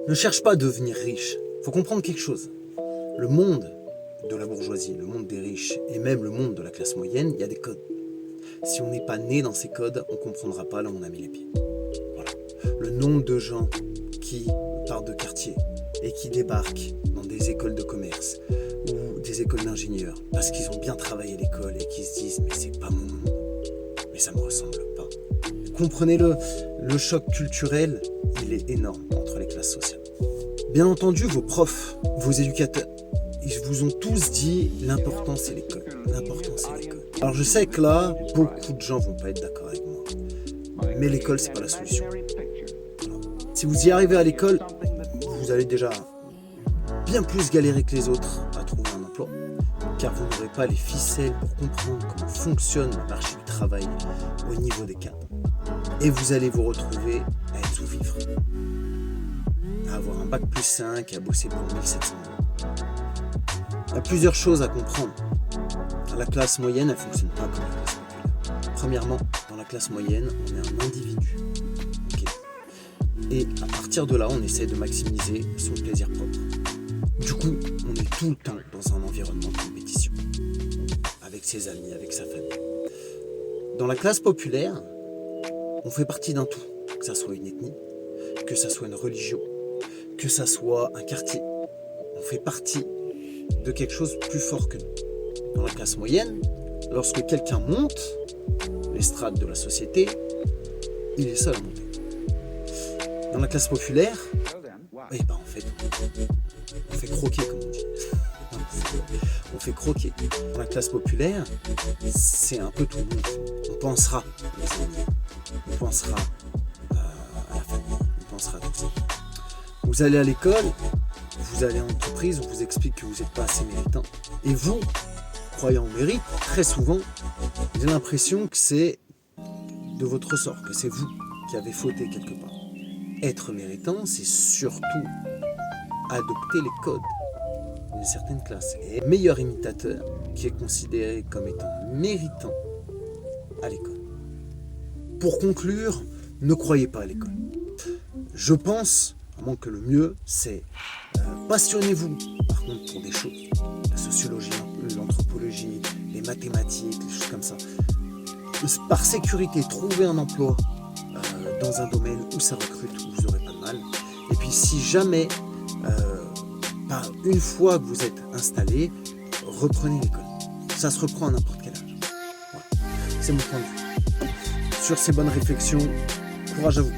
Ne cherche pas à devenir riche. Faut comprendre quelque chose. Le monde de la bourgeoisie, le monde des riches et même le monde de la classe moyenne, il y a des codes. Si on n'est pas né dans ces codes, on ne comprendra pas là où on a mis les pieds. Voilà. Le nombre de gens qui partent de quartier et qui débarquent dans des écoles de commerce ou des écoles d'ingénieurs parce qu'ils ont bien travaillé l'école et qui se disent mais c'est pas mon monde, mais ça me ressemble pas. Comprenez-le, le choc culturel, il est énorme entre les classes sociales. Bien entendu, vos profs, vos éducateurs, ils vous ont tous dit l'important c'est l'école, l'important c'est l'école. Alors je sais que là, beaucoup de gens vont pas être d'accord avec moi, mais l'école c'est pas la solution. Voilà. Si vous y arrivez à l'école, vous allez déjà bien plus galérer que les autres à trouver un emploi, car vous n'aurez pas les ficelles pour comprendre comment fonctionne le marché du travail au niveau des cadres. Et vous allez vous retrouver à être sous-vivre, à avoir un bac plus 5 et à bosser pour 1700 €. Il y a plusieurs choses à comprendre. La classe moyenne, elle ne fonctionne pas comme la classe populaire. Premièrement, dans la classe moyenne, on est un individu. Okay. Et à partir de là, on essaie de maximiser son plaisir propre. Du coup, on est tout le temps dans un environnement de compétition, avec ses amis, avec sa famille. Dans la classe populaire, on fait partie d'un tout, que ça soit une ethnie, que ça soit une religion, que ça soit un quartier. On fait partie de quelque chose de plus fort que nous. Dans la classe moyenne, lorsque quelqu'un monte les strates de la société, il est seul à monter. Dans la classe populaire, on fait croquer comme on dit. On fait croquer. Dans la classe populaire, c'est un peu tout le monde. On pensera aux amis, on pensera à la famille, on pensera à tout ça. Vous allez à l'école, vous allez en entreprise, on vous explique que vous n'êtes pas assez méritant. Et vous, croyant au mérite, très souvent, vous avez l'impression que c'est de votre sort, que c'est vous qui avez fauté quelque part. Être méritant, c'est surtout adopter les codes d'une certaine classe. Et meilleur imitateur qui est considéré comme étant méritant à l'école. Pour conclure, ne croyez pas à l'école. Je pense vraiment que le mieux, c'est passionnez-vous par contre pour des choses. La sociologie, l'anthropologie, les mathématiques, les choses comme ça. Par sécurité, trouvez un emploi dans un domaine où ça recrute, où vous n'aurez pas de mal. Et puis si jamais, une fois que vous êtes installé, reprenez l'école. Ça se reprend à n'importe quel âge. Voilà. C'est mon point de vue. Sur ces bonnes réflexions, courage à vous.